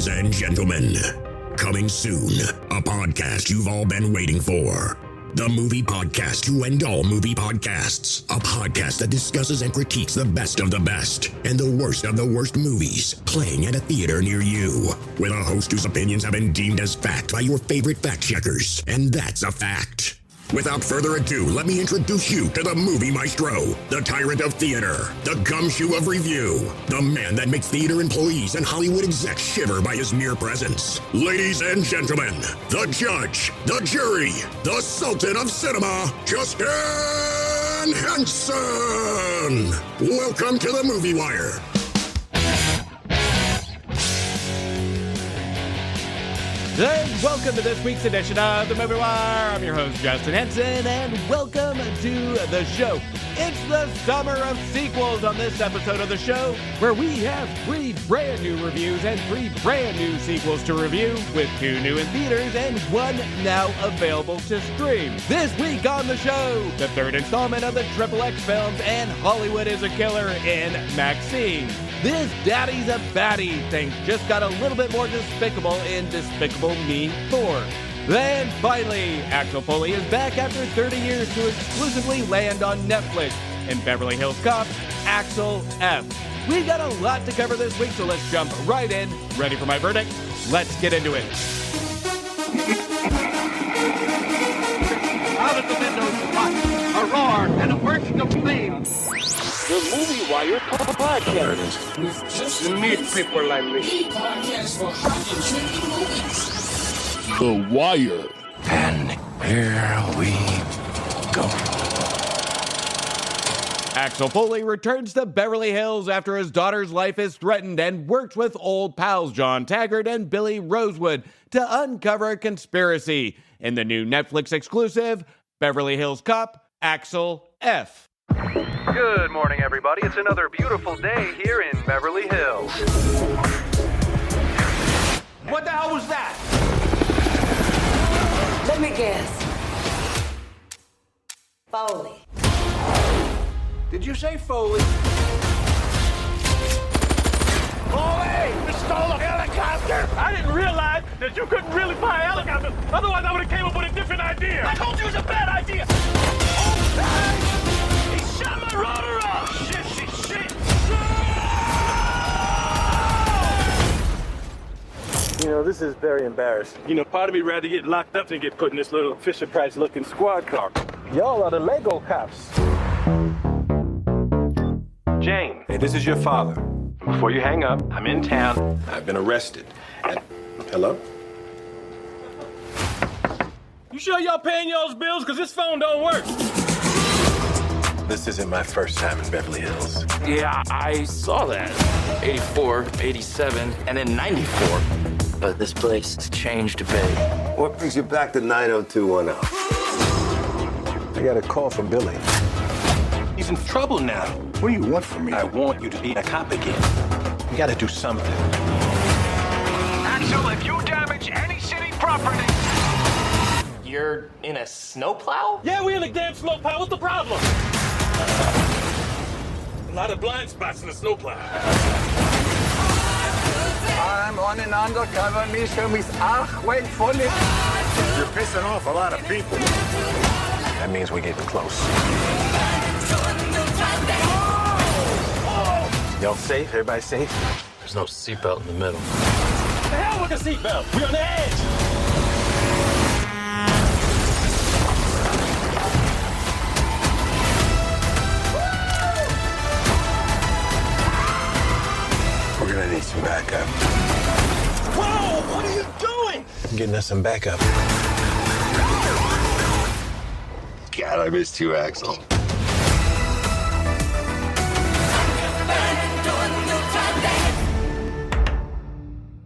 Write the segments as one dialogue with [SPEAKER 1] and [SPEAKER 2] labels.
[SPEAKER 1] Ladies and gentlemen, coming soon, a podcast you've all been waiting for. The movie podcast to end all movie podcasts. A podcast that discusses and critiques the best of the best and the worst of the worst movies playing at a theater near you. With a host whose opinions have been deemed as fact by your favorite fact checkers. And that's a fact. Without further ado, let me introduce you to the movie maestro, the tyrant of theater, the gumshoe of review, the man that makes theater employees and Hollywood execs shiver by his mere presence. Ladies and gentlemen, the judge, the jury, the sultan of cinema, Justin Henson. Welcome to the Movie Wire.
[SPEAKER 2] And welcome to this week's edition of The Movie Wire. I'm your host, Justin Henson, and welcome to the show. It's the summer of sequels on this episode of the show, where we have 3 brand new reviews and 3 brand new sequels to review, with 2 new in theaters and 1 now available to stream. This week on the show, the 3rd installment of the XXX films and Hollywood is a Killer in Maxxine. This Daddy's a Baddie thing just got a little bit more despicable in Despicable Me 4. Then finally, Axel Foley is back after 30 years to exclusively land on Netflix in Beverly Hills Cop, Axel F. We've got a lot to cover this week, so let's jump right in. Ready for my verdict? Let's get into it.
[SPEAKER 3] Out of the windows, a roar and a bursting of flame. The Movie Wire podcast. Just meet people like me.
[SPEAKER 4] Podcast for hot and trendy movies.
[SPEAKER 5] The Wire.
[SPEAKER 6] And here we go.
[SPEAKER 2] Axel Foley returns to Beverly Hills after his daughter's life is threatened and works with old pals John Taggart and Billy Rosewood to uncover a conspiracy in the new Netflix exclusive, Beverly Hills Cop, Axel F.
[SPEAKER 7] Good morning, everybody. It's another beautiful day here in Beverly Hills.
[SPEAKER 3] What the hell was that?
[SPEAKER 8] Let me guess. Foley.
[SPEAKER 3] Did you say Foley? Foley! You stole a helicopter! I didn't realize that you couldn't really fly a helicopter. Otherwise, I would have came up with a different idea. I told you it was a bad idea. Oh, he shot my rotor off! Shit! You know, this is very embarrassing. You know, part of me rather get locked up than get put in this little Fisher-Price-looking squad car. Y'all are the Lego cops.
[SPEAKER 7] Jane, hey, this is your father. Before you hang up, I'm in town. I've been arrested. And... Hello?
[SPEAKER 3] You sure y'all paying y'all's bills? Because this phone don't work.
[SPEAKER 7] This isn't my first time in Beverly Hills.
[SPEAKER 6] Yeah, I saw that. 84, 87, and then 94. But this place has changed a bit.
[SPEAKER 9] What brings you back to 90210?
[SPEAKER 7] I got a call from Billy. He's in trouble now. What do you want from me? I want you to be a cop again. You gotta do something.
[SPEAKER 3] Axel, if you damage any city property...
[SPEAKER 10] You're in a snowplow?
[SPEAKER 3] Yeah, we in a damn snowplow. What's the problem? A lot of blind spots in the snowplow. I'm on an undercover mission with Axel Foley.
[SPEAKER 7] You're pissing off a lot of people. That means we're getting close. Y'all safe? Everybody safe?
[SPEAKER 6] There's no seatbelt in the middle.
[SPEAKER 3] The hell with the seatbelt? We're on the edge.
[SPEAKER 7] We're gonna need some backup.
[SPEAKER 3] Whoa! What are you doing?
[SPEAKER 7] I'm getting us some backup.
[SPEAKER 9] God, I missed you, Axel.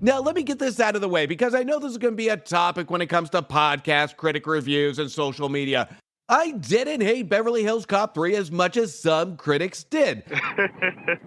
[SPEAKER 2] Now, let me get this out of the way, because I know this is going to be a topic when it comes to podcast, critic reviews, and social media. I didn't hate Beverly Hills Cop 3 as much as some critics did.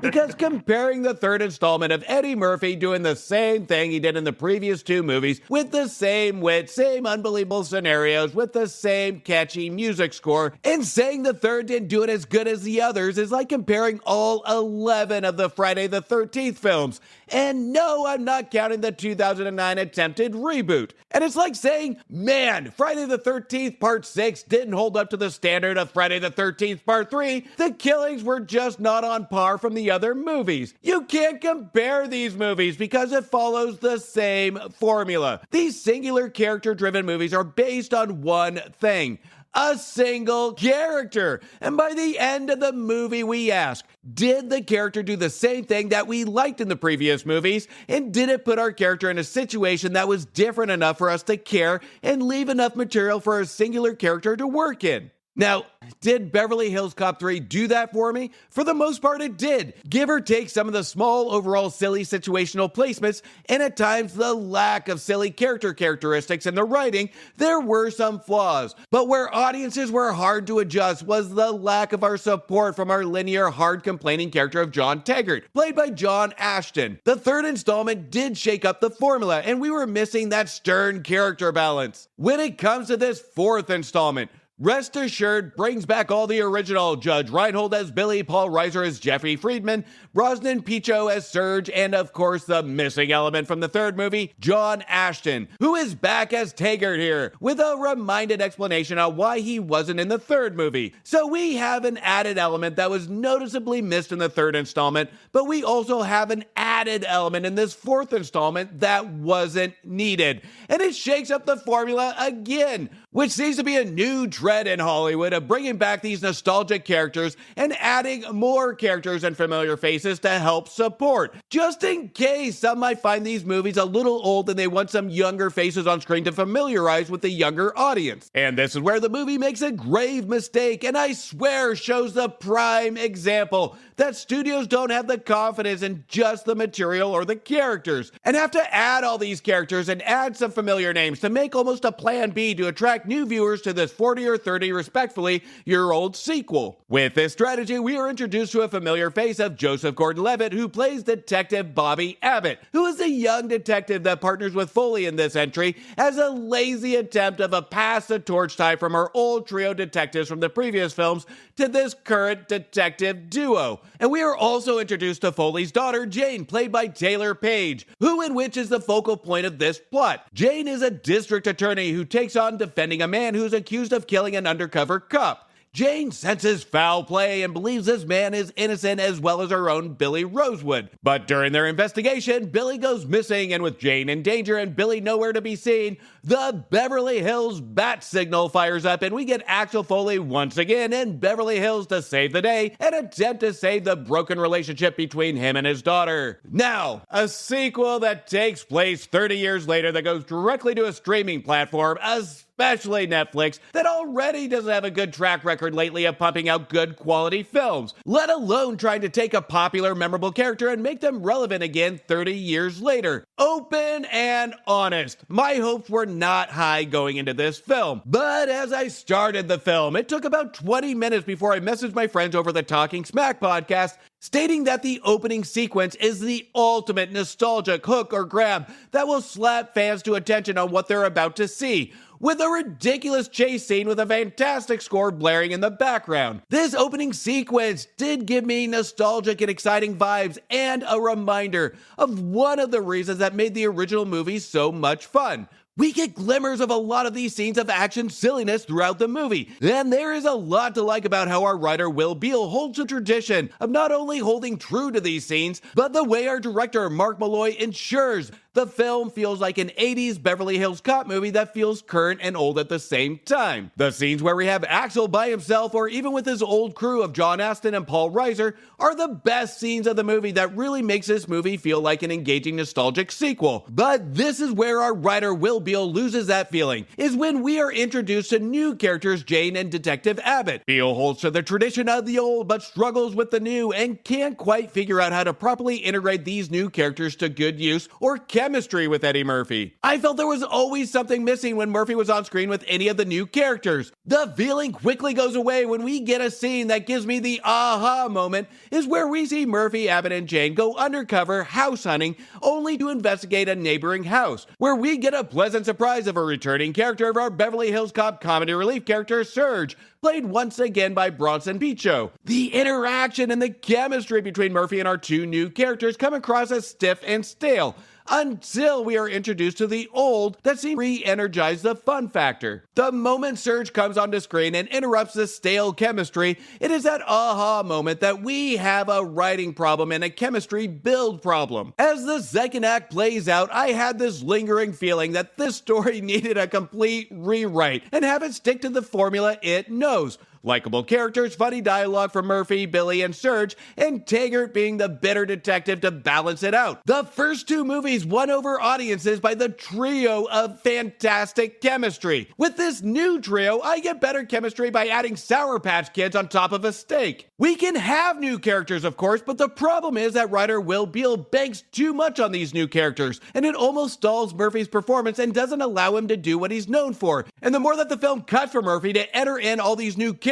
[SPEAKER 2] Because comparing the 3rd installment of Eddie Murphy doing the same thing he did in the previous 2 movies, with the same wit, same unbelievable scenarios, with the same catchy music score, and saying the 3rd didn't do it as good as the others is like comparing all 11 of the Friday the 13th films And no, I'm not counting the 2009 attempted reboot. And it's like saying, man, Friday the 13th Part 6 didn't hold up to the standard of Friday the 13th Part 3. The killings were just not on par from the other movies. You can't compare these movies because it follows the same formula. These singular character-driven movies are based on one thing: a single character. And by the end of the movie, we ask, did the character do the same thing that we liked in the previous movies? And did it put our character in a situation that was different enough for us to care and leave enough material for a singular character to work in? Now, did Beverly Hills Cop 3 do that for me? For the most part, it did. Give or take some of the small, overall silly situational placements, and at times the lack of silly character characteristics in the writing, there were some flaws. But where audiences were hard to adjust was the lack of our support from our linear, hard-complaining character of John Taggart, played by John Ashton. The third installment did shake up the formula, and we were missing that stern character balance. When it comes to this fourth installment, rest assured brings back all the original: Judge Reinhold as Billy, Paul Reiser as Jeffrey Friedman, Brosnan Pichot as Serge, and of course the missing element from the third movie, John Ashton, who is back as Taggart here, with a reminded explanation on why he wasn't in the third movie. So we have an added element that was noticeably missed in the third installment, but we also have an added element in this fourth installment that wasn't needed. And it shakes up the formula again, which seems to be a new trend in Hollywood of bringing back these nostalgic characters and adding more characters and familiar faces to help support, just in case some might find these movies a little old and they want some younger faces on screen to familiarize with the younger audience. And this is where the movie makes a grave mistake, and I swear shows the prime example that studios don't have the confidence in just the material or the characters, and have to add all these characters and add some familiar names to make almost a plan B to attract new viewers to this 40 or 30 respectfully year-old sequel. With this strategy, we are introduced to a familiar face of Joseph Gordon-Levitt, who plays Detective Bobby Abbott, who is a young detective that partners with Foley in this entry as a lazy attempt of a pass the torch tie from our old trio detectives from the previous films to this current detective duo. And we are also introduced to Foley's daughter, Jane, played by Taylor Page, who in which is the focal point of this plot. Jane is a district attorney who takes on defending a man who's accused of killing an undercover cop. Jane senses foul play and believes this man is innocent, as well as her own Billy Rosewood. But during their investigation, Billy goes missing, and with Jane in danger and Billy nowhere to be seen, the Beverly Hills bat signal fires up, and we get Axel Foley once again in Beverly Hills to save the day and attempt to save the broken relationship between him and his daughter. Now, a sequel that takes place 30 years later that goes directly to a streaming platform, especially Netflix, that already doesn't have a good track record lately of pumping out good quality films, let alone trying to take a popular, memorable character and make them relevant again 30 years later. Open and honest, my hopes were not high going into this film, but as I started the film, it took about 20 minutes before I messaged my friends over the Talking Smack podcast stating that the opening sequence is the ultimate nostalgic hook or grab that will slap fans to attention on what they're about to see, with a ridiculous chase scene with a fantastic score blaring in the background. This opening sequence did give me nostalgic and exciting vibes and a reminder of one of the reasons that made the original movie so much fun. We get glimmers of a lot of these scenes of action silliness throughout the movie, and there is a lot to like about how our writer Will Beal holds the tradition of not only holding true to these scenes, but the way our director Mark Malloy ensures the film feels like an 80s Beverly Hills Cop movie that feels current and old at the same time. The scenes where we have Axel by himself or even with his old crew of John Astin and Paul Reiser are the best scenes of the movie that really makes this movie feel like an engaging nostalgic sequel. But this is where our writer Will Beal loses that feeling, is when we are introduced to new characters Jane and Detective Abbott. Beal holds to the tradition of the old but struggles with the new and can't quite figure out how to properly integrate these new characters to good use or chemistry with Eddie Murphy. I felt there was always something missing when Murphy was on screen with any of the new characters. The feeling quickly goes away when we get a scene that gives me the aha moment, is where we see Murphy, Abbott, and Jane go undercover house hunting only to investigate a neighboring house, where we get a pleasant pleasant surprise of a returning character of our Beverly Hills Cop comedy relief character, Serge, played once again by Bronson Pinchot. The interaction and the chemistry between Murphy and our two new characters come across as stiff and stale, until we are introduced to the old that seem to re-energize the fun factor. The moment Serge comes onto screen and interrupts the stale chemistry, it is that aha moment that we have a writing problem and a chemistry build problem. As the second act plays out, I had this lingering feeling that this story needed a complete rewrite and have it stick to the formula it knows. Likeable characters, funny dialogue from Murphy, Billy, and Serge, and Taggart being the bitter detective to balance it out. The first two movies won over audiences by the trio of fantastic chemistry. With this new trio, I get better chemistry by adding Sour Patch Kids on top of a steak. We can have new characters, of course, but the problem is that writer Will Beall banks too much on these new characters, and it almost stalls Murphy's performance and doesn't allow him to do what he's known for. And the more that the film cuts for Murphy to enter in all these new characters,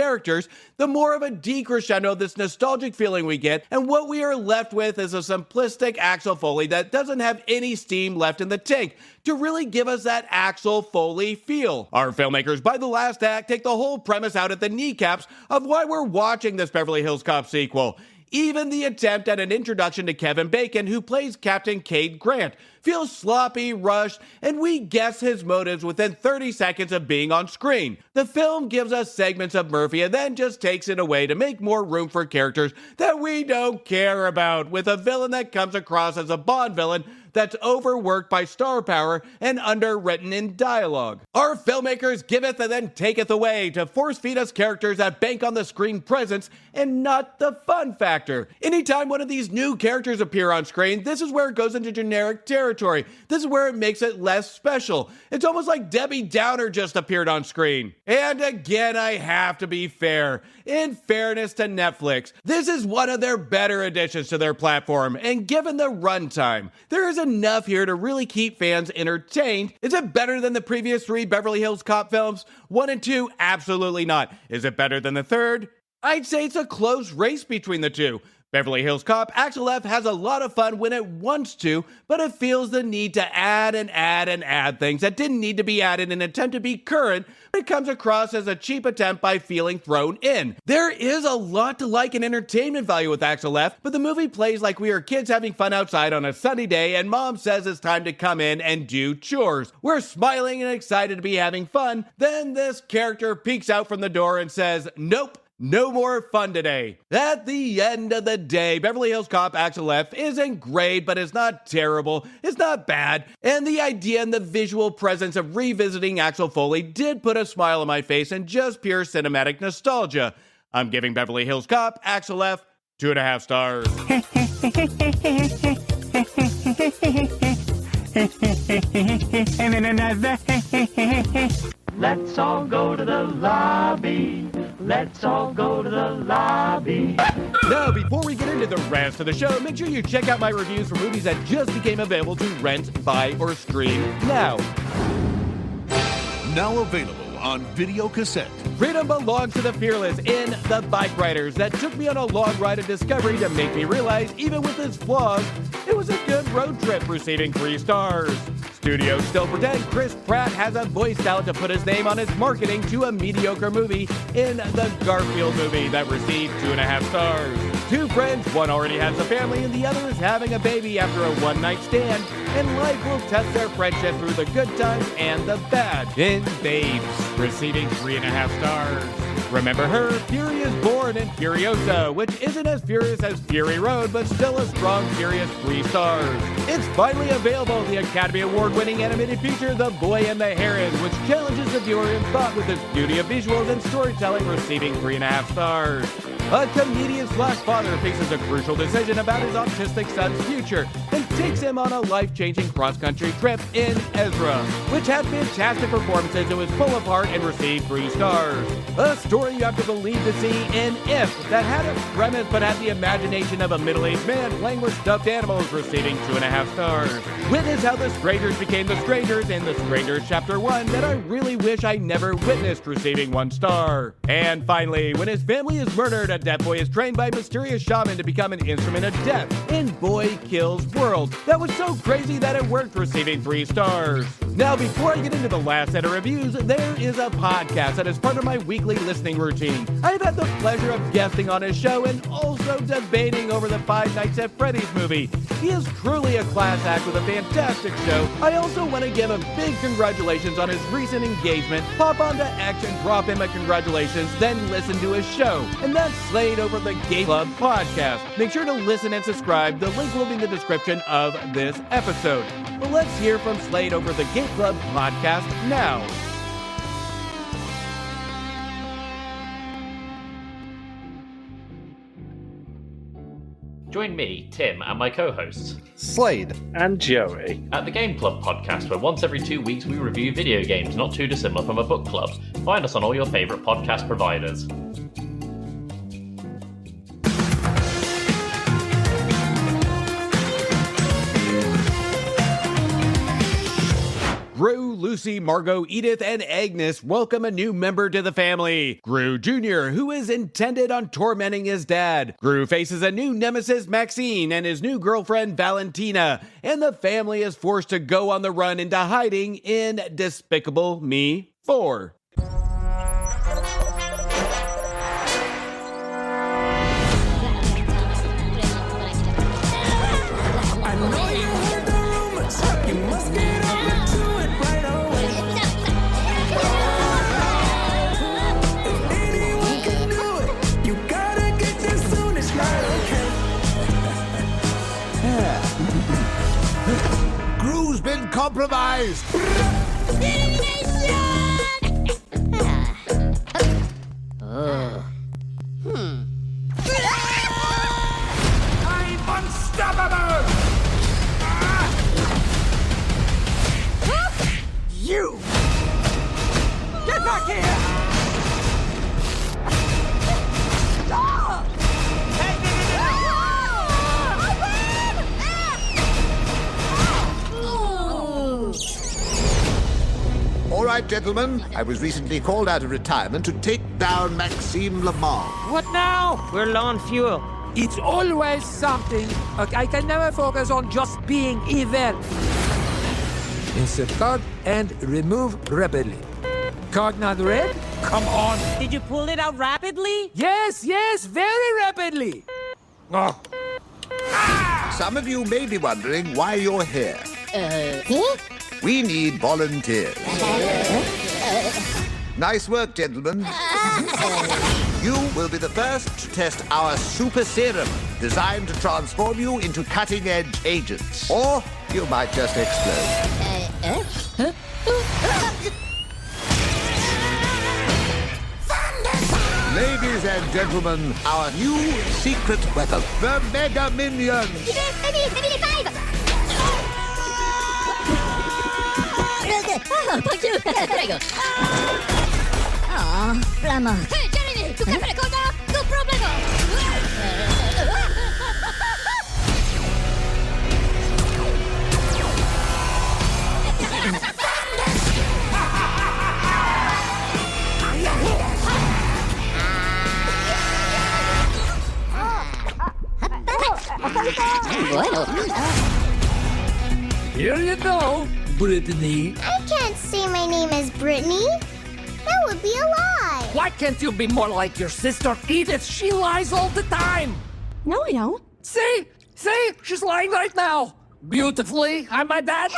[SPEAKER 2] the more of a decrescendo of this nostalgic feeling we get, and what we are left with is a simplistic Axel Foley that doesn't have any steam left in the tank to really give us that Axel Foley feel. Our filmmakers, by the last act, take the whole premise out at the kneecaps of why we're watching this Beverly Hills Cop sequel. Even the attempt at an introduction to Kevin Bacon, who plays Captain Cade Grant, feels sloppy, rushed, and we guess his motives within 30 seconds of being on screen. The film gives us segments of Murphy and then just takes it away to make more room for characters that we don't care about, with a villain that comes across as a Bond villain that's overworked by star power and underwritten in dialogue. Our filmmakers giveth and then taketh away to force feed us characters that bank on the screen presence and not the fun factor. Anytime one of these new characters appear on screen, this is where it goes into generic territory. This is where it makes it less special. It's almost like Debbie Downer just appeared on screen. And again, I have to be fair. In fairness to Netflix, this is one of their better additions to their platform, and given the runtime, there is enough here to really keep fans entertained. Is it better than the previous three Beverly Hills Cop films? 1 and 2? Absolutely not. Is it better than the third? I'd say it's a close race between the two. Beverly Hills Cop, Axel F has a lot of fun when it wants to, but it feels the need to add and add and add things that didn't need to be added in an attempt to be current, but it comes across as a cheap attempt by feeling thrown in. There is a lot to like in entertainment value with Axel F, but the movie plays like we are kids having fun outside on a sunny day and mom says it's time to come in and do chores. We're smiling and excited to be having fun, then this character peeks out from the door and says, "Nope. No more fun today." At the end of the day, Beverly Hills Cop Axel F isn't great, but it's not terrible, it's not bad, and the idea and the visual presence of revisiting Axel Foley did put a smile on my face and just pure cinematic nostalgia. I'm giving Beverly Hills Cop Axel F 2.5 stars.
[SPEAKER 3] Let's all go to the lobby. Let's all go to the lobby.
[SPEAKER 2] Now, before we get into the rest of the show, make sure you check out my reviews for movies that just became available to rent, buy, or stream now.
[SPEAKER 4] Now available on video cassette.
[SPEAKER 2] Freedom belongs to the fearless in The Bike Riders that took me on a long ride of discovery to make me realize, even with its flaws, it was a good road trip, receiving 3 stars. Studios still pretend Chris Pratt has a voice talent to put his name on his marketing to a mediocre movie in the Garfield movie that received 2.5 stars. 2 friends, one already has a family and the other is having a baby after a one-night stand, and life will test their friendship through the good times and the bad. In Babes, receiving 3.5 stars. Remember Her, Fury is Born, and Furiosa, which isn't as furious as Fury Road, but still a strong, furious 3 stars. It's finally available, the Academy Award-winning animated feature, The Boy and the Heron, which challenges the viewer in thought with its beauty of visuals and storytelling, receiving 3.5 stars. A comedian/father faces a crucial decision about his autistic son's future and takes him on a life-changing cross-country trip in Ezra, which had fantastic performances and was full of heart and received 3 stars. A story you have to believe to see in If, that had a premise but had the imagination of a middle-aged man playing with stuffed animals, receiving 2.5 stars. Witness how the strangers became the strangers in The Strangers Chapter 1 that I really wish I never witnessed, receiving 1 star. And finally, when his family is murdered, a deaf boy is trained by a mysterious shaman to become an instrument of death in Boy Kills World. That was so crazy that it worked, receiving 3 stars. Now, before I get into the last set of reviews, there is a podcast that is part of my weekly listening routine. I've had the pleasure of guesting on his show and also debating over the Five Nights at Freddy's movie. He is truly a class act with a fantastic show. I also want to give a big congratulations on his recent engagement. Pop onto X and drop him a congratulations, then listen to his show. And that's Slade over the Gay Club podcast. Make sure to listen and subscribe. The link will be in the description of this episode. But let's hear from Slade over the Gay Club podcast now.
[SPEAKER 5] Join me, Tim, and my co-hosts,
[SPEAKER 8] Slade
[SPEAKER 3] and Joey,
[SPEAKER 5] at the Game Club podcast, where once every 2 weeks we review video games not too dissimilar from a book club. Find us on all your favourite podcast providers.
[SPEAKER 2] Gru, Lucy, Margot, Edith, and Agnes welcome a new member to the family. Gru Jr., who is intended on tormenting his dad. Gru faces a new nemesis, Maxxine, and his new girlfriend, Valentina, and the family is forced to go on the run into hiding in Despicable Me 4.
[SPEAKER 8] Gru's been compromised.
[SPEAKER 3] I'm unstoppable! You! Get back here!
[SPEAKER 8] All right, gentlemen, I was recently called out of retirement to take down Maxime Lamar.
[SPEAKER 11] What now? We're low on fuel. It's always something. I can never focus on just being evil. Insert card and remove rapidly. Card not red? Come on.
[SPEAKER 12] Did you pull it out rapidly?
[SPEAKER 11] Yes, very rapidly. Oh.
[SPEAKER 8] Some of you may be wondering why you're here. We need volunteers. Nice work, gentlemen. You will be the first to test our super serum, designed to transform you into cutting-edge agents. Or you might just explode. Ladies and gentlemen, our new secret weapon, the Mega Minions.
[SPEAKER 13] Fuck you! There you go. Aw, Flama. Hey, Jeremy! Tu capre cosa? No problema! Bueno.
[SPEAKER 11] Here you go, Brittany.
[SPEAKER 13] I can't say my name is Brittany. That would be a lie.
[SPEAKER 11] Why can't you be more like your sister Edith? She lies all the time.
[SPEAKER 13] No, I don't.
[SPEAKER 11] See? She's lying right now. Beautifully, I'm my dad.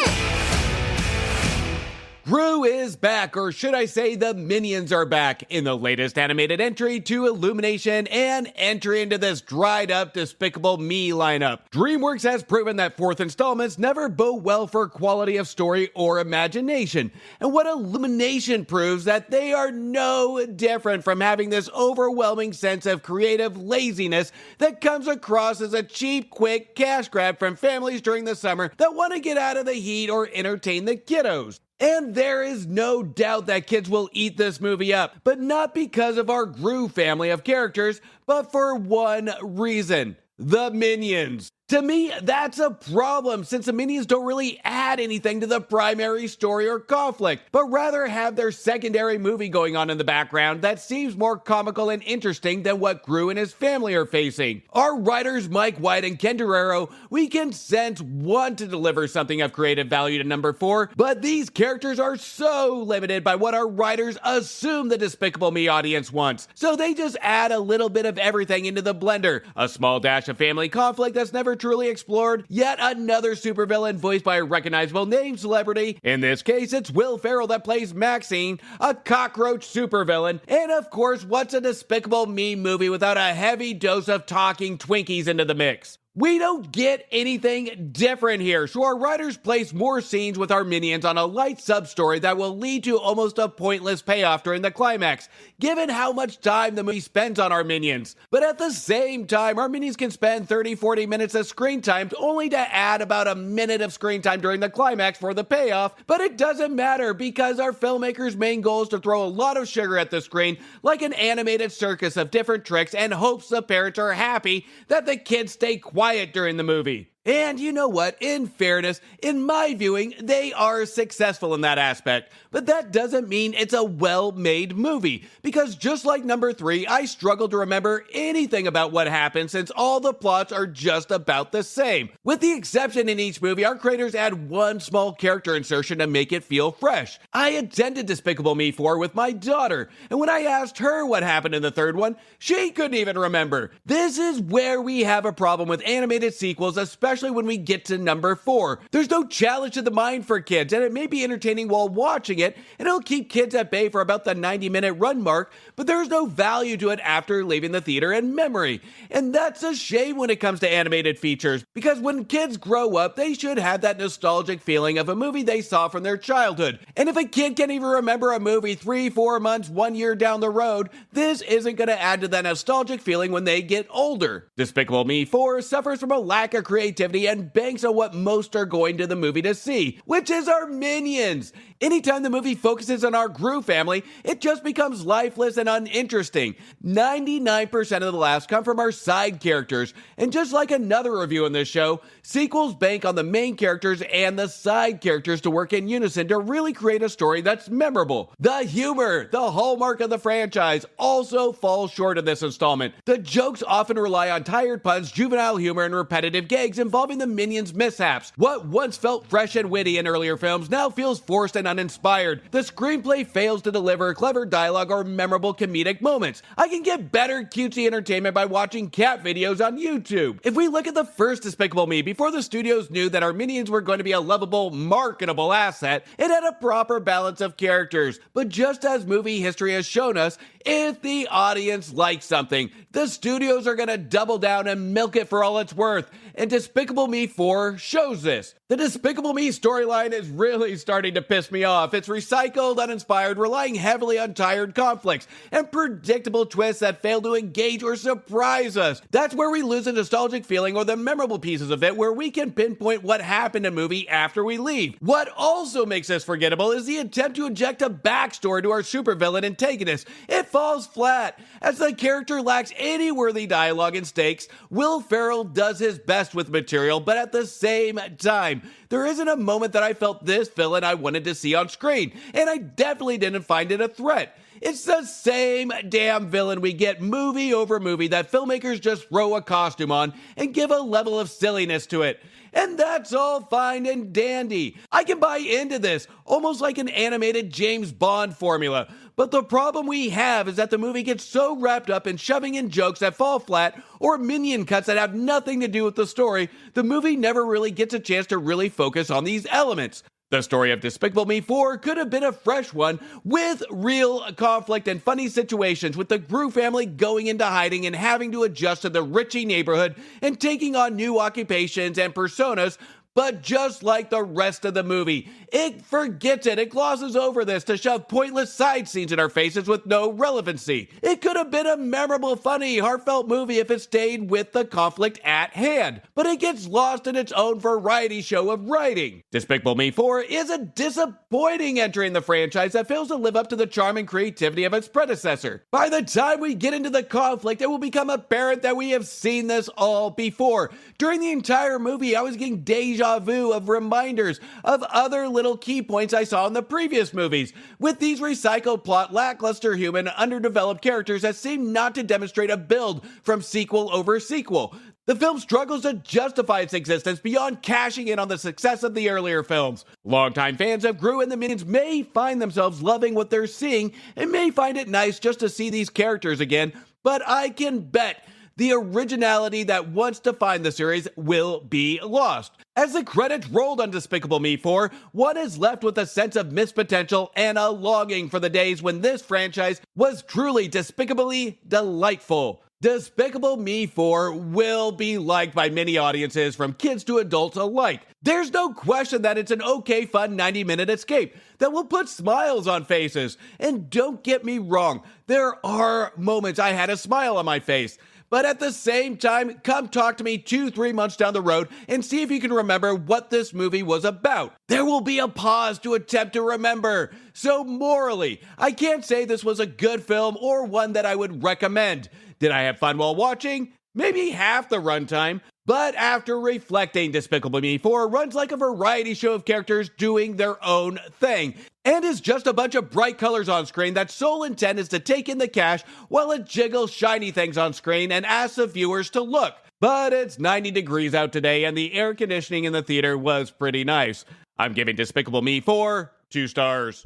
[SPEAKER 2] Gru is back, or should I say the Minions are back, in the latest animated entry to Illumination and entry into this dried up Despicable Me lineup. DreamWorks has proven that fourth installments never bode well for quality of story or imagination, and what Illumination proves that they are no different from having this overwhelming sense of creative laziness that comes across as a cheap, quick cash grab from families during the summer that want to get out of the heat or entertain the kiddos. And there is no doubt that kids will eat this movie up, but not because of our Gru family of characters, but for one reason: the Minions. To me, that's a problem since the Minions don't really add anything to the primary story or conflict, but rather have their secondary movie going on in the background that seems more comical and interesting than what Gru and his family are facing. Our writers Mike White and Ken Durero, we can sense want to deliver something of creative value to number 4, but these characters are so limited by what our writers assume the Despicable Me audience wants. So they just add a little bit of everything into the blender. A small dash of family conflict that's never truly explored, yet another supervillain voiced by a recognizable name celebrity. In this case, it's Will Ferrell that plays Maxxine, a cockroach supervillain. And of course, what's a Despicable Me movie without a heavy dose of talking Twinkies into the mix? We don't get anything different here, so our writers place more scenes with our minions on a light sub-story that will lead to almost a pointless payoff during the climax, given how much time the movie spends on our minions. But at the same time, our minions can spend 30-40 minutes of screen time only to add about a minute of screen time during the climax for the payoff, but it doesn't matter because our filmmakers' main goal is to throw a lot of sugar at the screen like an animated circus of different tricks and hopes the parents are happy that the kids stay quiet during the movie. And you know what? In fairness, in my viewing, they are successful in that aspect. But that doesn't mean it's a well-made movie, because just like number 3, I struggle to remember anything about what happened since all the plots are just about the same. With the exception in each movie, our creators add one small character insertion to make it feel fresh. I attended Despicable Me 4 with my daughter, and when I asked her what happened in the third one, she couldn't even remember. This is where we have a problem with animated sequels, especially when we get to number 4. There's no challenge to the mind for kids, and it may be entertaining while watching it, and it'll keep kids at bay for about the 90-minute run mark, but there's no value to it after leaving the theater in memory. And that's a shame when it comes to animated features, because when kids grow up, they should have that nostalgic feeling of a movie they saw from their childhood. And if a kid can't even remember a movie 3-4 months, 1 year down the road, this isn't going to add to that nostalgic feeling when they get older. Despicable Me 4 suffers from a lack of creativity and banks on what most are going to the movie to see, which is our minions. Anytime the movie focuses on our Gru family, it just becomes lifeless and uninteresting. 99% of the laughs come from our side characters, and just like another review in this show, sequels bank on the main characters and the side characters to work in unison to really create a story that's memorable. The humor, the hallmark of the franchise, also falls short of this installment. The jokes often rely on tired puns, juvenile humor, and repetitive gags involving the minions' mishaps. What once felt fresh and witty in earlier films now feels forced and uninspired. The screenplay fails to deliver clever dialogue or memorable comedic moments. I can get better cutesy entertainment by watching cat videos on YouTube. If we look at the first Despicable Me, before the studios knew that our minions were going to be a lovable, marketable asset, it had a proper balance of characters. But just as movie history has shown us, if the audience likes something, the studios are going to double down and milk it for all it's worth. And Despicable Me 4 shows this. The Despicable Me storyline is really starting to piss me off. It's recycled, uninspired, relying heavily on tired conflicts, and predictable twists that fail to engage or surprise us. That's where we lose a nostalgic feeling or the memorable pieces of it where we can pinpoint what happened in a movie after we leave. What also makes this forgettable is the attempt to inject a backstory to our supervillain antagonist. It falls flat. As the character lacks any worthy dialogue and stakes, Will Ferrell does his best with material, but at the same time, there isn't a moment that I felt this villain I wanted to see on screen, and I definitely didn't find it a threat. It's the same damn villain we get movie over movie that filmmakers just throw a costume on and give a level of silliness to it. And that's all fine and dandy. I can buy into this, almost like an animated James Bond formula. But the problem we have is that the movie gets so wrapped up in shoving in jokes that fall flat or minion cuts that have nothing to do with the story, the movie never really gets a chance to really focus on these elements. The story of Despicable Me 4 could have been a fresh one with real conflict and funny situations, with the Gru family going into hiding and having to adjust to the Richie neighborhood and taking on new occupations and personas, But just like the rest of the movie, it forgets it. It glosses over this to shove pointless side scenes in our faces with no relevancy. It could have been a memorable, funny, heartfelt movie if it stayed with the conflict at hand, but it gets lost in its own variety show of writing. Despicable Me 4 is a disappointing entry in the franchise that fails to live up to the charm and creativity of its predecessor. By the time we get into the conflict, it will become apparent that we have seen this all before. During the entire movie, I was getting deja vu of reminders of other little key points I saw in the previous movies, with these recycled plot, lackluster human, underdeveloped characters that seem not to demonstrate a build from sequel over sequel. The film struggles to justify its existence beyond cashing in on the success of the earlier films. Longtime fans of Gru and the Minions may find themselves loving what they're seeing and may find it nice just to see these characters again, but I can bet the originality that once defined the series will be lost. As the credits rolled on Despicable Me 4, one is left with a sense of missed potential and a longing for the days when this franchise was truly despicably delightful. Despicable Me 4 will be liked by many audiences, from kids to adults alike. There's no question that it's an okay, fun 90-minute escape that will put smiles on faces. And don't get me wrong, there are moments I had a smile on my face. But at the same time, come talk to me 2-3 months down the road and see if you can remember what this movie was about. There will be a pause to attempt to remember. So morally, I can't say this was a good film or one that I would recommend. Did I have fun while watching? Maybe half the runtime. But after reflecting, Despicable Me 4 runs like a variety show of characters doing their own thing, and is just a bunch of bright colors on screen that sole intent is to take in the cash while it jiggles shiny things on screen and asks the viewers to look. But it's 90 degrees out today, and the air conditioning in the theater was pretty nice. I'm giving Despicable Me 4 2 stars.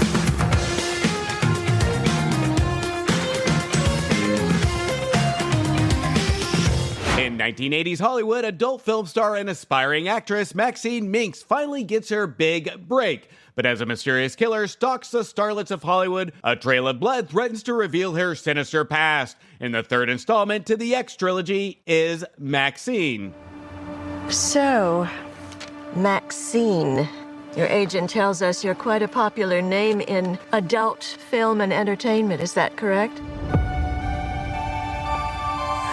[SPEAKER 2] In 1980s Hollywood, adult film star and aspiring actress Maxxine Minx finally gets her big break. But as a mysterious killer stalks the starlets of Hollywood, a trail of blood threatens to reveal her sinister past. And the third installment to the X trilogy is Maxxine.
[SPEAKER 14] So, Maxxine. Your agent tells us you're quite a popular name in adult film and entertainment. Is that correct?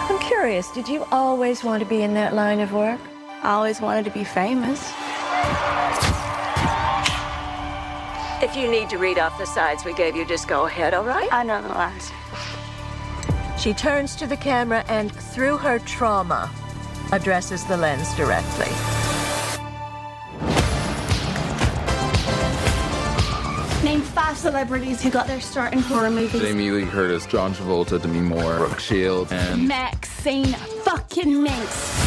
[SPEAKER 14] I'm curious, did you always want to be in that line of work?
[SPEAKER 15] I always wanted to be famous.
[SPEAKER 14] If you need to read off the sides we gave you, just go ahead, all right?
[SPEAKER 15] I know the lines.
[SPEAKER 14] She turns to the camera and, through her trauma, addresses the lens directly.
[SPEAKER 15] Name 5 celebrities who got their start in horror movies.
[SPEAKER 16] Jamie Lee Curtis, John Travolta, Demi Moore, Brooke Shields, and
[SPEAKER 15] Maxxine fucking Minx.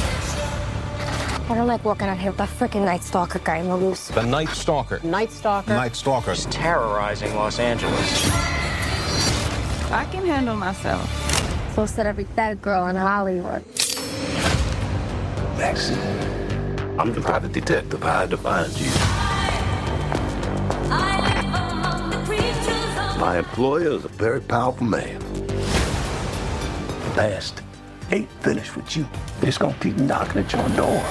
[SPEAKER 17] I don't like working out here with that freaking Night Stalker guy in the loose.
[SPEAKER 18] The Night Stalker.
[SPEAKER 17] Night Stalker?
[SPEAKER 18] Night Stalker.
[SPEAKER 6] He's terrorizing Los Angeles.
[SPEAKER 15] I can handle myself.
[SPEAKER 17] So said every bad girl in Hollywood.
[SPEAKER 7] Maxxine, I'm the private detective. I had to find you. My employer is a very powerful man. The past ain't finished with you. It's gonna keep knocking at your door.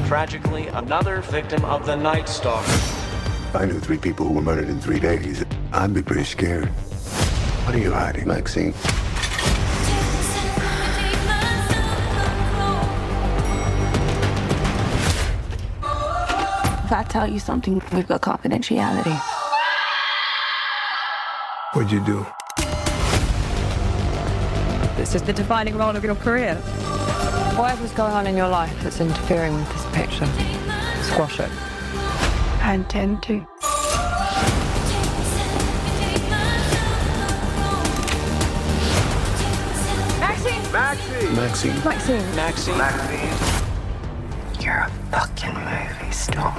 [SPEAKER 6] Tragically, another victim of the Night Stalker.
[SPEAKER 7] If I knew 3 people who were murdered in 3 days, I'd be pretty scared. What are you hiding, Maxxine?
[SPEAKER 15] If I tell you something, we've got confidentiality.
[SPEAKER 7] What'd you do?
[SPEAKER 12] This is the defining role of your career. Whatever's going on in your life that's interfering with this picture, squash it.
[SPEAKER 15] I intend to.
[SPEAKER 7] Maxxine.
[SPEAKER 15] Maxxine.
[SPEAKER 14] You're a fucking movie star.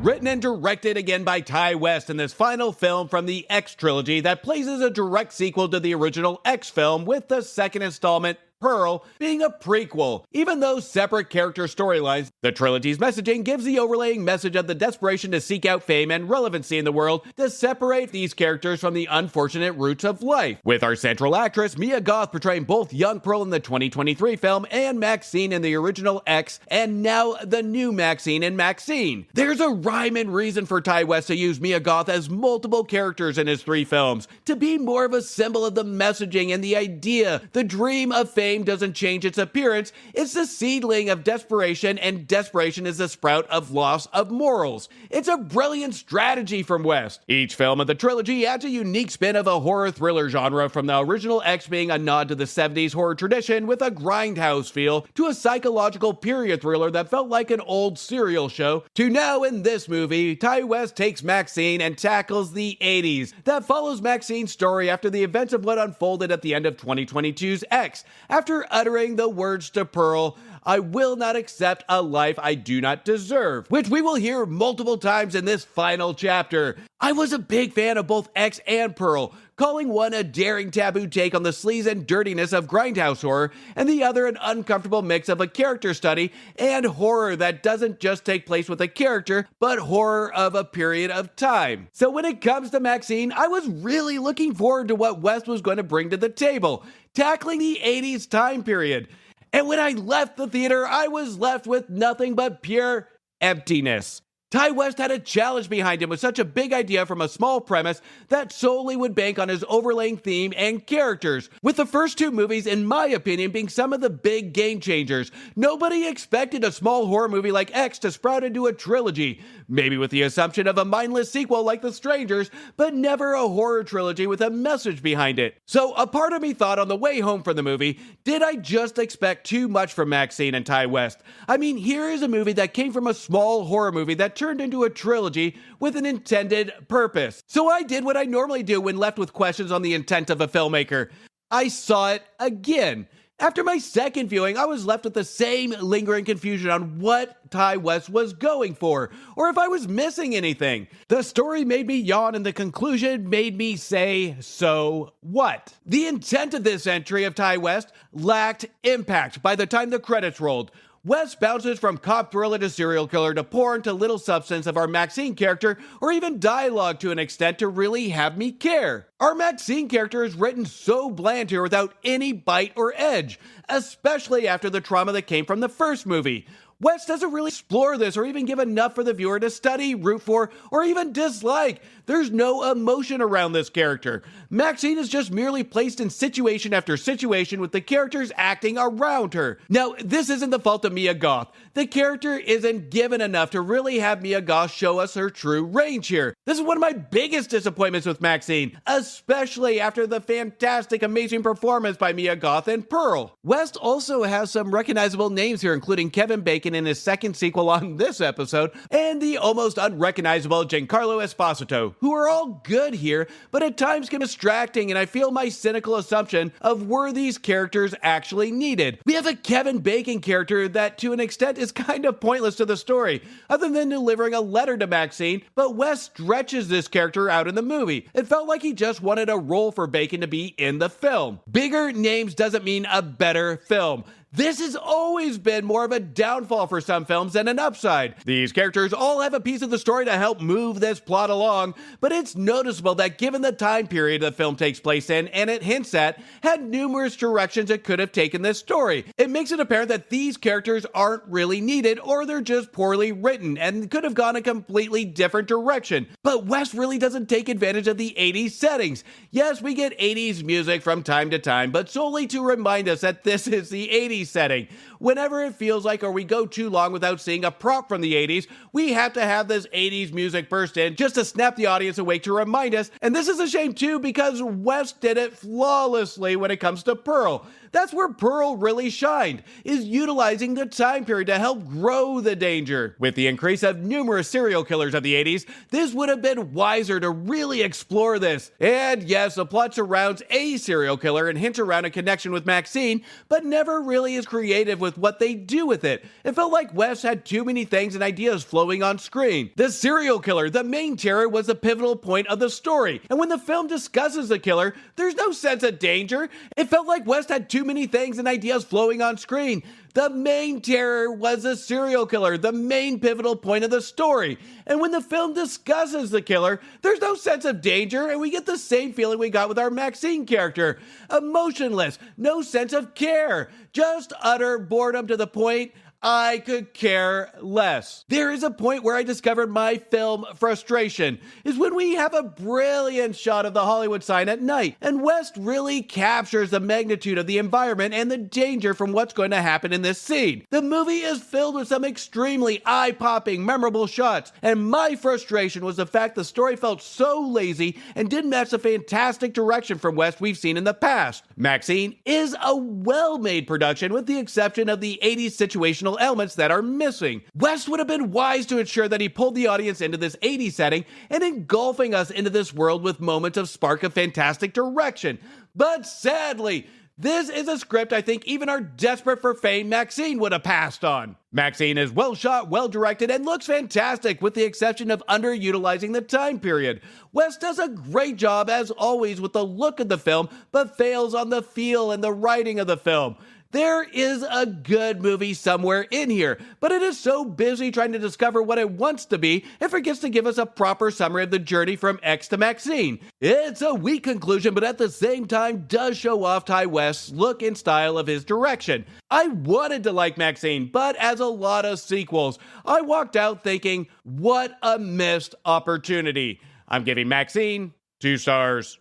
[SPEAKER 2] Written and directed again by Ty West in this final film from the X trilogy that plays as a direct sequel to the original X film, with the second installment Pearl, being a prequel. Even though separate character storylines, the trilogy's messaging gives the overlaying message of the desperation to seek out fame and relevancy in the world to separate these characters from the unfortunate roots of life. With our central actress, Mia Goth, portraying both young Pearl in the 2023 film and Maxxine in the original X, and now the new Maxxine in Maxxine. There's a rhyme and reason for Ty West to use Mia Goth as multiple characters in his 3 films, to be more of a symbol of the messaging and the idea. The dream of fame doesn't change its appearance, it's the seedling of desperation, and desperation is the sprout of loss of morals. It's a brilliant strategy from West. Each film of the trilogy adds a unique spin of a horror thriller genre, from the original X being a nod to the 70s horror tradition with a grindhouse feel, to a psychological period thriller that felt like an old serial show, to now in this movie, Ty West takes Maxxine and tackles the 80s. That follows Maxxine's story after the events of what unfolded at the end of 2022's X. After uttering the words to Pearl, "I will not accept a life I do not deserve," which we will hear multiple times in this final chapter. I was a big fan of both X and Pearl, calling one a daring taboo take on the sleaze and dirtiness of grindhouse horror, and the other an uncomfortable mix of a character study and horror that doesn't just take place with a character, but horror of a period of time. So when it comes to Maxxine, I was really looking forward to what West was going to bring to the table, tackling the 80s time period. And when I left the theater, I was left with nothing but pure emptiness. Ty West had a challenge behind him with such a big idea from a small premise that solely would bank on his overlaying theme and characters, with the first 2 movies, in my opinion, being some of the big game changers. Nobody expected a small horror movie like X to sprout into a trilogy, maybe with the assumption of a mindless sequel like The Strangers, but never a horror trilogy with a message behind it. So a part of me thought on the way home from the movie, did I just expect too much from Maxxine and Ty West? I mean, here is a movie that came from a small horror movie that turned into a trilogy with an intended purpose. So I did what I normally do when left with questions on the intent of a filmmaker. I saw it again. After my second viewing, I was left with the same lingering confusion on what Ty West was going for, or if I was missing anything. The story made me yawn, and the conclusion made me say, so what? The intent of this entry of Ty West lacked impact by the time the credits rolled. West bounces from cop thriller to serial killer to porn to little substance of our Maxxine character, or even dialogue to an extent to really have me care. Our Maxxine character is written so bland here without any bite or edge, especially after the trauma that came from the first movie. West doesn't really explore this or even give enough for the viewer to study, root for, or even dislike. There's no emotion around this character. Maxxine is just merely placed in situation after situation with the characters acting around her. Now, this isn't the fault of Mia Goth. The character isn't given enough to really have Mia Goth show us her true range here. This is one of my biggest disappointments with Maxxine, especially after the fantastic, amazing performance by Mia Goth and Pearl. West also has some recognizable names here, including Kevin Bacon in his second sequel on this episode, and the almost unrecognizable Giancarlo Esposito, who are all good here, but at times can be distracting, and I feel my cynical assumption of were these characters actually needed. We have a Kevin Bacon character that to an extent is kind of pointless to the story, other than delivering a letter to Maxxine, but Wes stretches this character out in the movie. It felt like he just wanted a role for Bacon to be in the film. Bigger names doesn't mean a better film. This has always been more of a downfall for some films than an upside. These characters all have a piece of the story to help move this plot along, but it's noticeable that given the time period the film takes place in, and it hints at, had numerous directions it could have taken this story. It makes it apparent that these characters aren't really needed, or they're just poorly written and could have gone a completely different direction. But Wes really doesn't take advantage of the 80s settings. Yes, we get 80s music from time to time, but solely to remind us that this is the 80s setting. Whenever it feels like or we go too long without seeing a prop from the 80s, we have to have this 80s music burst in just to snap the audience awake to remind us. And this is a shame too, because West did it flawlessly when it comes to Pearl. That's where Pearl really shined, is utilizing the time period to help grow the danger. With the increase of numerous serial killers of the 80s, this would have been wiser to really explore this. And yes, the plot surrounds a serial killer and hints around a connection with Maxxine, but never really is creative with what they do with it. It felt like Wes had too many things and ideas flowing on screen. The serial killer, the main terror, was the pivotal point of the story. And when the film discusses the killer, there's no sense of danger. It felt like Wes had too many things and ideas flowing on screen. The main terror was the serial killer, the main pivotal point of the story. And when the film discusses the killer, there's no sense of danger, and we get the same feeling we got with our Maxxine character. Emotionless, no sense of care, just utter boredom to the point I could care less. There is a point where I discovered my film frustration, is when we have a brilliant shot of the Hollywood sign at night, and West really captures the magnitude of the environment and the danger from what's going to happen in this scene. The movie is filled with some extremely eye-popping, memorable shots, and my frustration was the fact the story felt so lazy and didn't match the fantastic direction from West we've seen in the past. Maxxine is a well-made production with the exception of the 80s situational elements that are missing. West would have been wise to ensure that he pulled the audience into this 80s setting and engulfing us into this world with moments of spark of fantastic direction. But sadly, this is a script I think even our desperate for fame Maxxine would have passed on. Maxxine is well shot, well directed, and looks fantastic with the exception of underutilizing the time period. West does a great job as always with the look of the film, but fails on the feel and the writing of the film. There is a good movie somewhere in here, but it is so busy trying to discover what it wants to be, it forgets to give us a proper summary of the journey from X to Maxxine. It's a weak conclusion, but at the same time does show off Ty West's look and style of his direction. I wanted to like Maxxine, but as a lot of sequels, I walked out thinking, what a missed opportunity. I'm giving Maxxine 2 stars.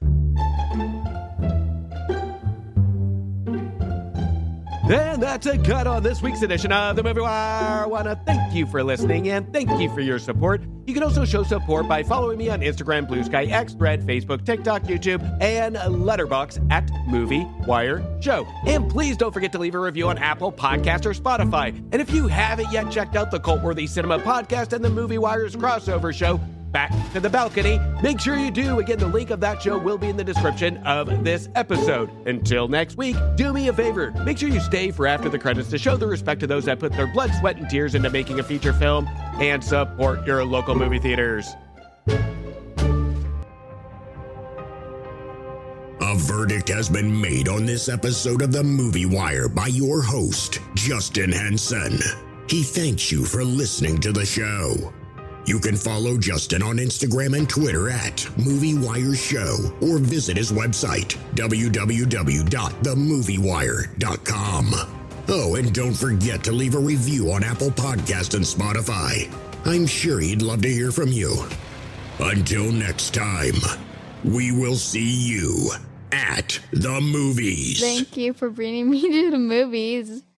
[SPEAKER 2] And that's a cut on this week's edition of The Movie Wire. I want to thank you for listening and thank you for your support. You can also show support by following me on Instagram, Blue Sky, X, Thread, Facebook, TikTok, YouTube, and Letterboxd at Movie Wire Show. And please don't forget to leave a review on Apple Podcasts or Spotify. And if you haven't yet checked out the Cult-Worthy Cinema Podcast and the Movie Wire's crossover show, Back to the Balcony, make sure you do. Again, the link of that show will be in the description of this episode. Until next week, do me a favor. Make sure you stay for after the credits to show the respect to those that put their blood, sweat, and tears into making a feature film and support your local movie theaters.
[SPEAKER 1] A verdict has been made on this episode of The Movie Wire by your host, Justin Henson. He thanks you for listening to the show. You can follow Justin on Instagram and Twitter at MovieWireShow or visit his website, www.themoviewire.com. Oh, and don't forget to leave a review on Apple Podcasts and Spotify. I'm sure he'd love to hear from you. Until next time, we will see you at the movies.
[SPEAKER 18] Thank you for bringing me to the movies.